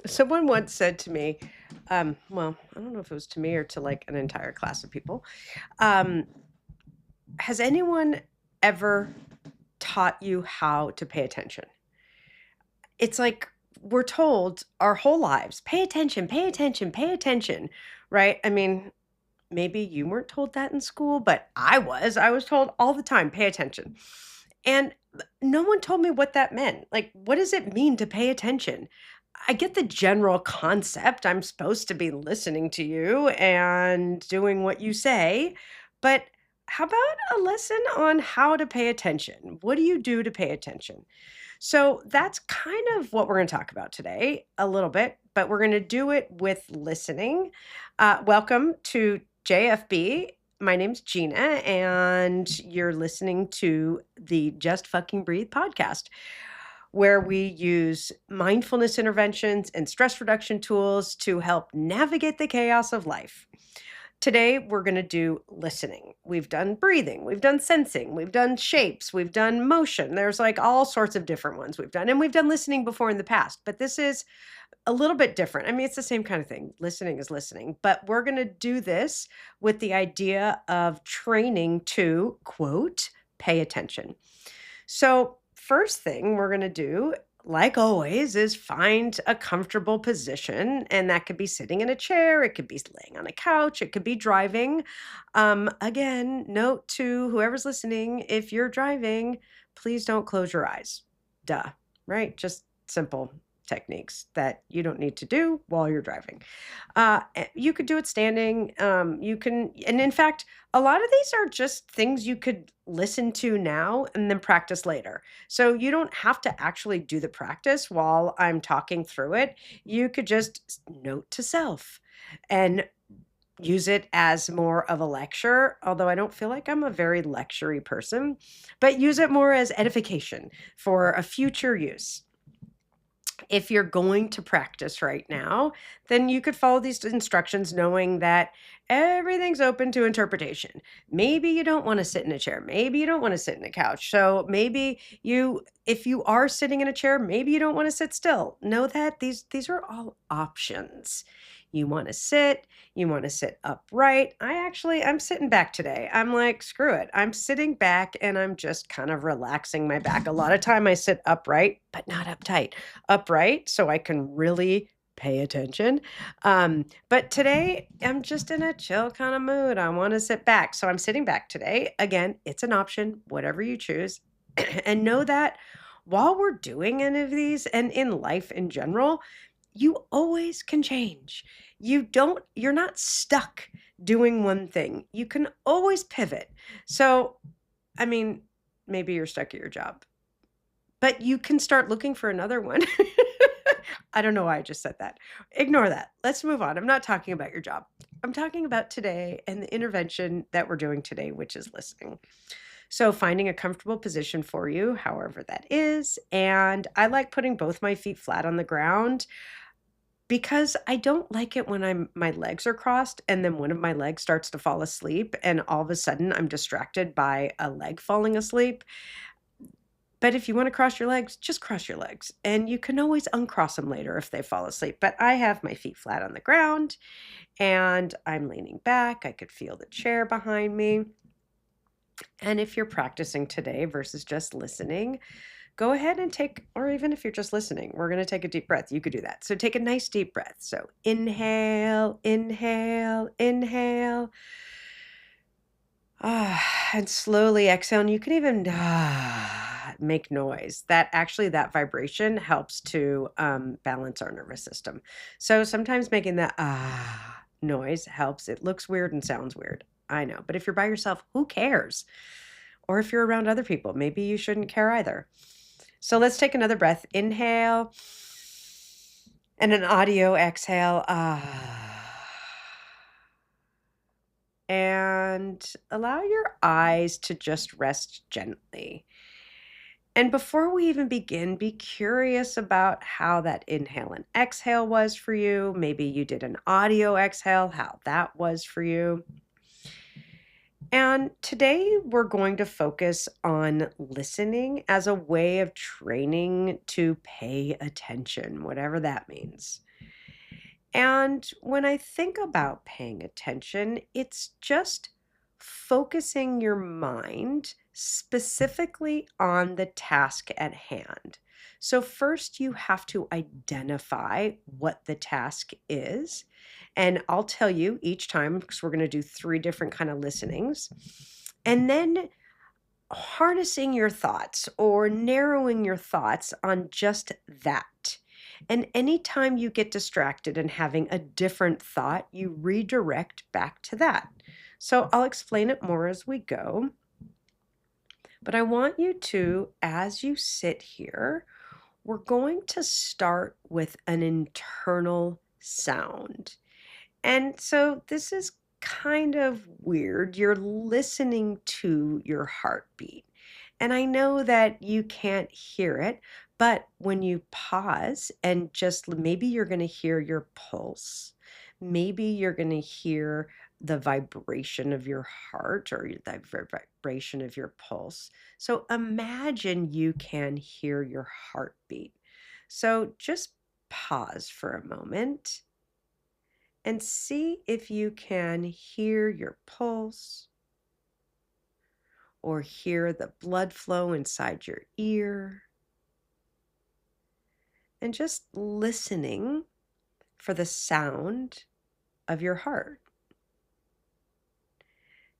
Someone once said to me, well, I don't know if it was to me or to like an entire class of people. Um, has anyone ever taught you how to pay attention? It's like we're told our whole lives, pay attention, pay attention, pay attention, right? I mean, maybe you weren't told that in school, but I was. I was told all the time, pay attention. And no one told me what that meant. Like, what does it mean to pay attention? I get the general concept. I'm supposed to be listening to you and doing what you say, but how about a lesson on how to pay attention? What do you do to pay attention? So that's kind of what we're going to talk about today, a little bit, but we're going to do it with listening. Welcome to JFB. My name's Gina, and you're listening to the Just Fucking Breathe podcast, where we use mindfulness interventions and stress reduction tools to help navigate the chaos of life. Today, we're going to do listening. We've done breathing, we've done sensing, we've done shapes, we've done motion. There's like all sorts of different ones we've done. And we've done listening before in the past, but this is a little bit different. I mean, it's the same kind of thing. Listening is listening, but we're going to do this with the idea of training to, quote, pay attention. So, first thing we're going to do, like always, is find a comfortable position. And that could be sitting in a chair, it could be laying on a couch, it could be driving. Again, note to whoever's listening, if you're driving, please don't close your eyes. Duh, right? Just simple techniques that you don't need to do while you're driving. You could do it standing. You can, and in fact, a lot of these are just things you could listen to now and then practice later. So you don't have to actually do the practice while I'm talking through it. You could just note to self and use it as more of a lecture, although I don't feel like I'm a very lectury person, but use it more as edification for a future use. If you're going to practice right now, then you could follow these instructions knowing that everything's open to interpretation. Maybe you don't want to sit in a chair. Maybe you don't want to sit in a couch. So maybe if you are sitting in a chair, maybe you don't want to sit still. Know that these are all options. You want to sit upright. I'm sitting back today. I'm like, screw it. I'm sitting back and I'm just kind of relaxing my back. A lot of time I sit upright, but not uptight. Upright so I can really pay attention. But today I'm just in a chill kind of mood. I want to sit back. So I'm sitting back today. Again, it's an option, whatever you choose. And know that while we're doing any of these and in life in general, you always can change. You're not stuck doing one thing. You can always pivot. So, I mean, maybe you're stuck at your job, but you can start looking for another one. I don't know why I just said that. Ignore that. Let's move on. I'm not talking about your job. I'm talking about today and the intervention that we're doing today, which is listening. So finding a comfortable position for you, however that is. And I like putting both my feet flat on the ground because I don't like it when my legs are crossed and then one of my legs starts to fall asleep and all of a sudden I'm distracted by a leg falling asleep. But if you want to cross your legs, just cross your legs. And you can always uncross them later if they fall asleep. But I have my feet flat on the ground and I'm leaning back. I could feel the chair behind me. And if you're practicing today versus just listening, go ahead and or even if you're just listening, we're going to take a deep breath. You could do that. So take a nice deep breath. So inhale, inhale, inhale. And slowly exhale. And you can even make noise. That vibration helps to balance our nervous system. So sometimes making that noise helps. It looks weird and sounds weird. I know. But if you're by yourself, who cares? Or if you're around other people, maybe you shouldn't care either. So let's take another breath. Inhale and an audio exhale. And allow your eyes to just rest gently. And before we even begin, be curious about how that inhale and exhale was for you. Maybe you did an audio exhale, how that was for you. And today we're going to focus on listening as a way of training to pay attention, whatever that means. And when I think about paying attention, it's just focusing your mind specifically on the task at hand. So, first, you have to identify what the task is. And I'll tell you each time, because we're going to do three different kind of listenings. And then harnessing your thoughts or narrowing your thoughts on just that. And anytime you get distracted and having a different thought, you redirect back to that. So I'll explain it more as we go. But I want you to, as you sit here, we're going to start with an internal sound. And so this is kind of weird. You're listening to your heartbeat. And I know that you can't hear it, but when you pause and just maybe you're going to hear your pulse, maybe you're going to hear the vibration of your heart or the vibration of your pulse. So imagine you can hear your heartbeat. So just pause for a moment and see if you can hear your pulse or hear the blood flow inside your ear. And just listening for the sound of your heart.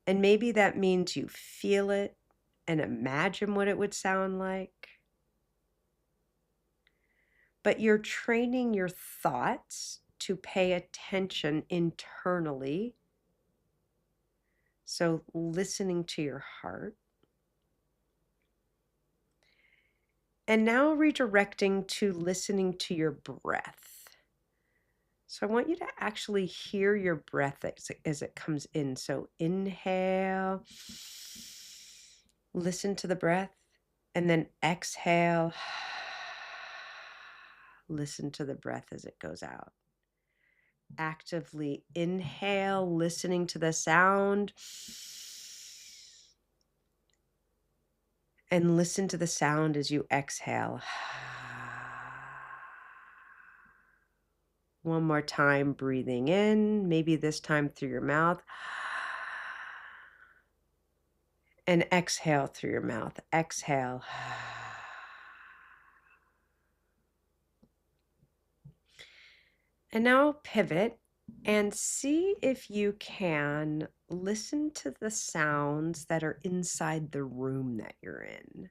And maybe that means you feel it and imagine what it would sound like. But you're training your thoughts to pay attention internally. So listening to your heart. And now redirecting to listening to your breath. So I want you to actually hear your breath as it comes in. So inhale, listen to the breath, and then exhale, listen to the breath as it goes out. Actively inhale, listening to the sound, and listen to the sound as you exhale. One more time, breathing in, maybe this time through your mouth. And exhale through your mouth. Exhale. And now pivot and see if you can listen to the sounds that are inside the room that you're in.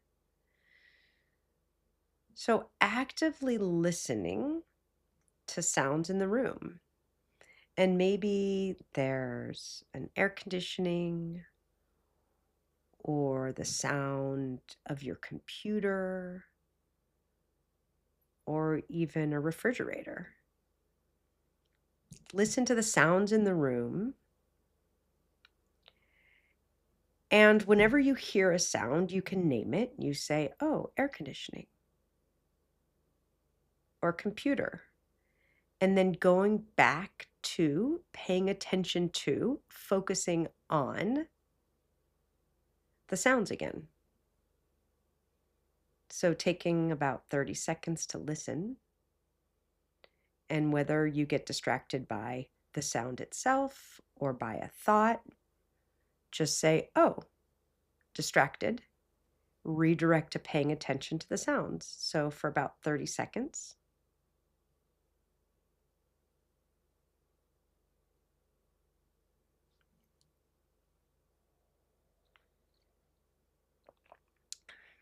So actively listening to sounds in the room. And maybe there's an air conditioning or the sound of your computer or even a refrigerator. Listen to the sounds in the room. And whenever you hear a sound, you can name it. You say, oh, air conditioning or computer. And then going back to paying attention to, focusing on the sounds again. So taking about 30 seconds to listen. And whether you get distracted by the sound itself or by a thought, just say, oh, distracted, redirect to paying attention to the sounds. So for about 30 seconds.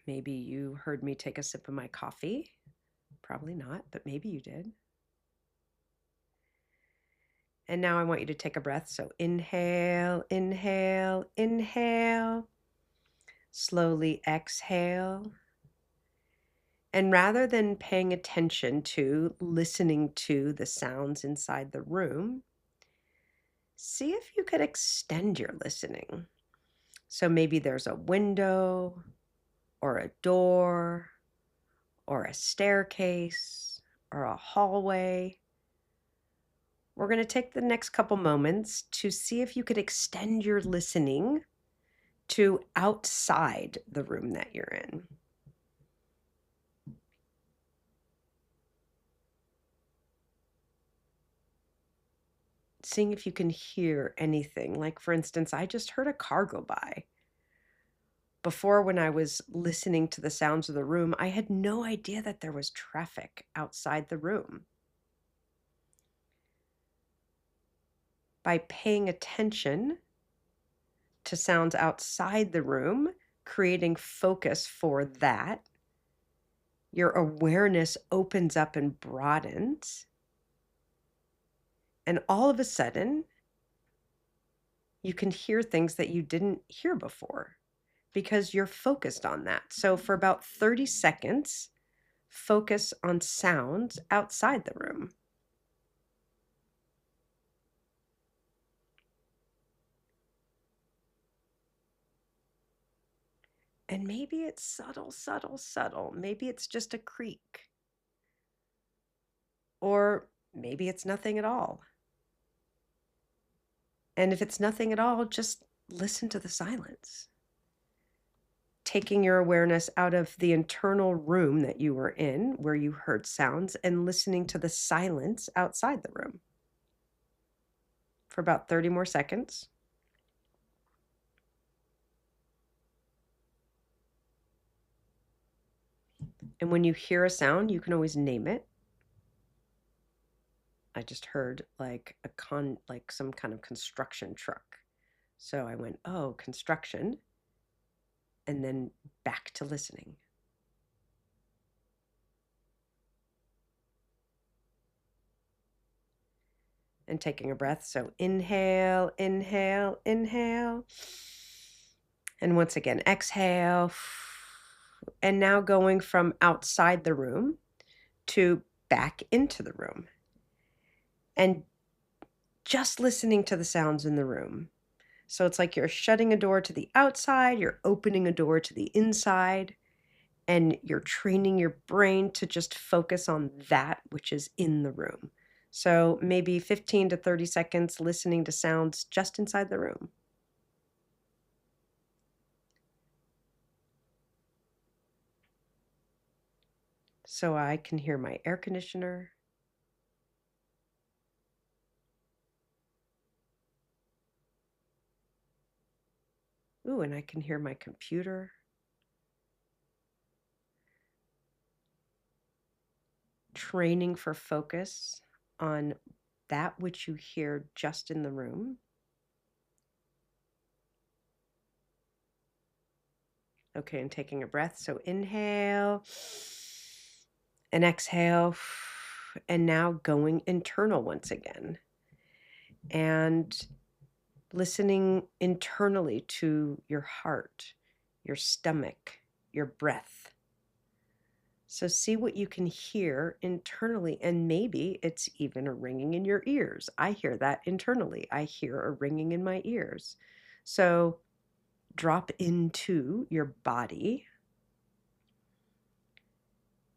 Maybe you heard me take a sip of my coffee. Probably not, but maybe you did. And now I want you to take a breath. So inhale, inhale, inhale. Slowly exhale. And rather than paying attention to listening to the sounds inside the room, see if you could extend your listening. So maybe there's a window or a door or a staircase or a hallway. We're going to take the next couple moments to see if you could extend your listening to outside the room that you're in. seeing if you can hear anything. Like, for instance, I just heard a car go by. Before, when I was listening to the sounds of the room, I had no idea that there was traffic outside the room. By paying attention to sounds outside the room, creating focus for that, your awareness opens up and broadens. And all of a sudden, you can hear things that you didn't hear before because you're focused on that. So for about 30 seconds, focus on sounds outside the room. And maybe it's subtle, subtle, subtle. Maybe it's just a creak. Or maybe it's nothing at all. And if it's nothing at all, just listen to the silence. Taking your awareness out of the internal room that you were in, where you heard sounds, and listening to the silence outside the room for about 30 more seconds. And when you hear a sound, you can always name it. I just heard like some kind of construction truck. So I went, oh, construction, and then back to listening. And taking a breath. So inhale, inhale, inhale. And once again, exhale. And now going from outside the room to back into the room. And just listening to the sounds in the room. So it's like you're shutting a door to the outside, you're opening a door to the inside, and you're training your brain to just focus on that which is in the room. So maybe 15 to 30 seconds listening to sounds just inside the room. So I can hear my air conditioner. Ooh, and I can hear my computer. Training for focus on that which you hear just in the room. Okay, and taking a breath. So inhale and exhale. And now going internal once again. And listening internally to your heart, your stomach, your breath. So see what you can hear internally, and maybe it's even a ringing in your ears. I hear that internally. I hear a ringing in my ears. So drop into your body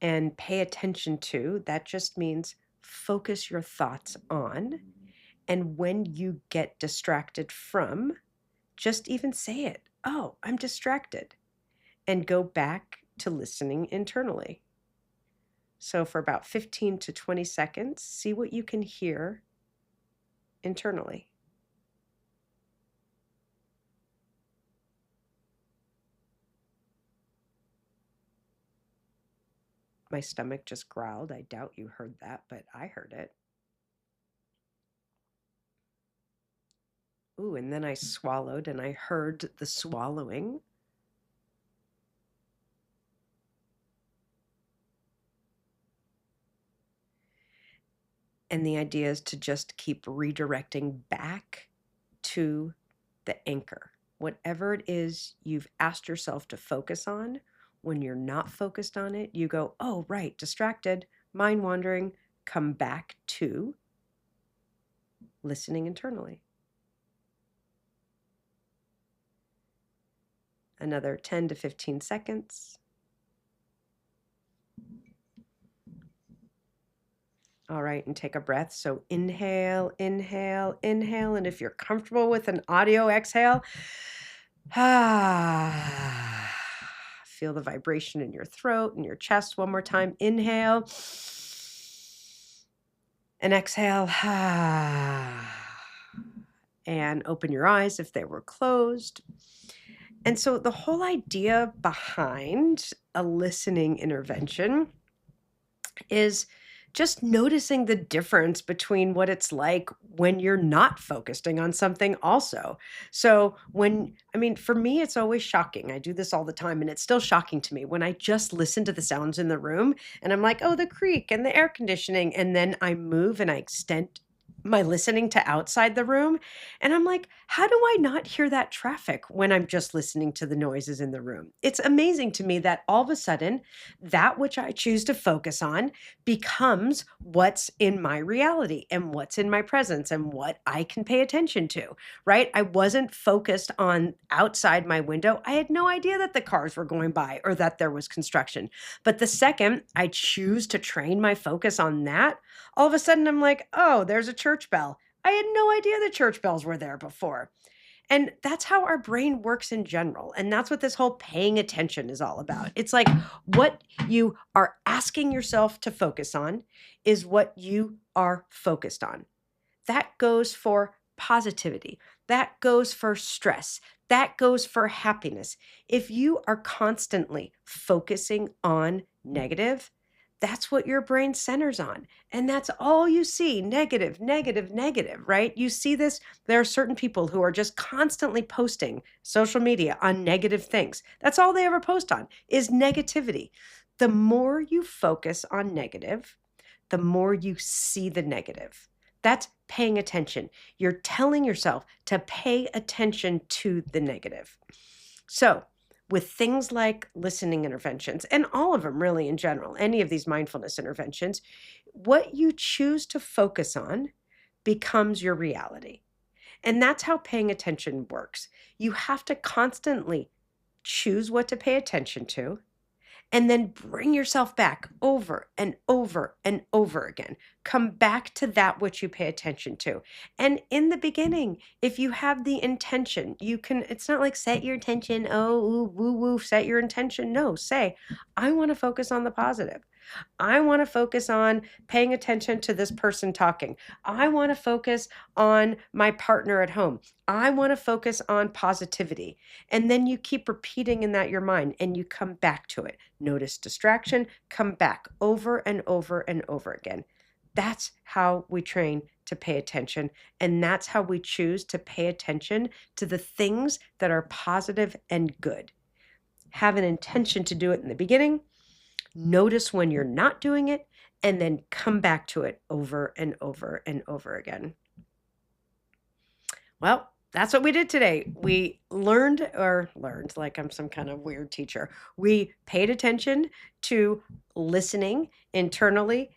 and pay attention to. That just means focus your thoughts on. And when you get distracted from, just even say it. Oh, I'm distracted. And go back to listening internally. So for about 15 to 20 seconds, see what you can hear internally. My stomach just growled. I doubt you heard that, but I heard it. Ooh, and then I swallowed and I heard the swallowing. And the idea is to just keep redirecting back to the anchor. Whatever it is you've asked yourself to focus on, when you're not focused on it, you go, oh, right, distracted, mind wandering, come back to listening internally. Another 10 to 15 seconds. All right, and take a breath. So inhale, inhale, inhale. And if you're comfortable with an audio exhale, feel the vibration in your throat and your chest one more time. Inhale and exhale. and open your eyes if they were closed. And so the whole idea behind a listening intervention is just noticing the difference between what it's like when you're not focusing on something also. So for me, it's always shocking. I do this all the time and it's still shocking to me when I just listen to the sounds in the room and I'm like, oh, the creak and the air conditioning. And then I move and I extend my listening to outside the room. And I'm like, how do I not hear that traffic when I'm just listening to the noises in the room? It's amazing to me that all of a sudden, that which I choose to focus on becomes what's in my reality and what's in my presence and what I can pay attention to, right? I wasn't focused on outside my window. I had no idea that the cars were going by or that there was construction. But the second I choose to train my focus on that, all of a sudden I'm like, oh, there's a church bell. I had no idea the church bells were there before. And that's how our brain works in general. And that's what this whole paying attention is all about. It's like what you are asking yourself to focus on is what you are focused on. That goes for positivity. That goes for stress. That goes for happiness. If you are constantly focusing on negative, that's what your brain centers on. And that's all you see, negative, negative, negative, right? You see this, there are certain people who are just constantly posting social media on negative things. That's all they ever post on is negativity. The more you focus on negative, the more you see the negative. That's paying attention. You're telling yourself to pay attention to the negative. So, with things like listening interventions, and all of them really in general, any of these mindfulness interventions, what you choose to focus on becomes your reality. And that's how paying attention works. You have to constantly choose what to pay attention to, and then bring yourself back over and over and over again. Come back to that which you pay attention to. And in the beginning, if you have the intention, it's not like set your intention, woo woo, set your intention. No, say, I want to focus on the positive. I want to focus on paying attention to this person talking. I want to focus on my partner at home. I want to focus on positivity. And then you keep repeating in that your mind and you come back to it. Notice distraction, come back over and over and over again. That's how we train to pay attention. And that's how we choose to pay attention to the things that are positive and good. Have an intention to do it in the beginning. Notice when you're not doing it, and then come back to it over and over and over again. Well, that's what we did today. We learned like I'm some kind of weird teacher. We paid attention to listening internally,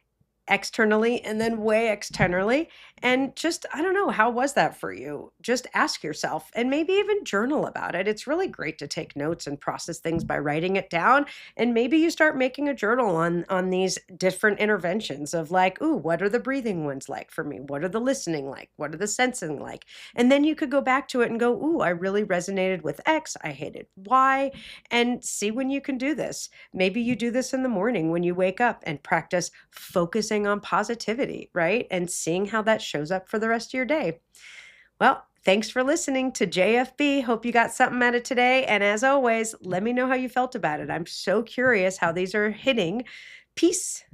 externally, and then way externally. And just, I don't know, how was that for you? Just ask yourself and maybe even journal about it. It's really great to take notes and process things by writing it down. And maybe you start making a journal on these different interventions of like, ooh, what are the breathing ones like for me? What are the listening like? What are the sensing like? And then you could go back to it and go, ooh, I really resonated with X. I hated Y. And see when you can do this. Maybe you do this in the morning when you wake up and practice focusing on positivity, right? And seeing how that shows up for the rest of your day. Well, thanks for listening to JFB. Hope you got something out of today. And as always, let me know how you felt about it. I'm so curious how these are hitting. Peace.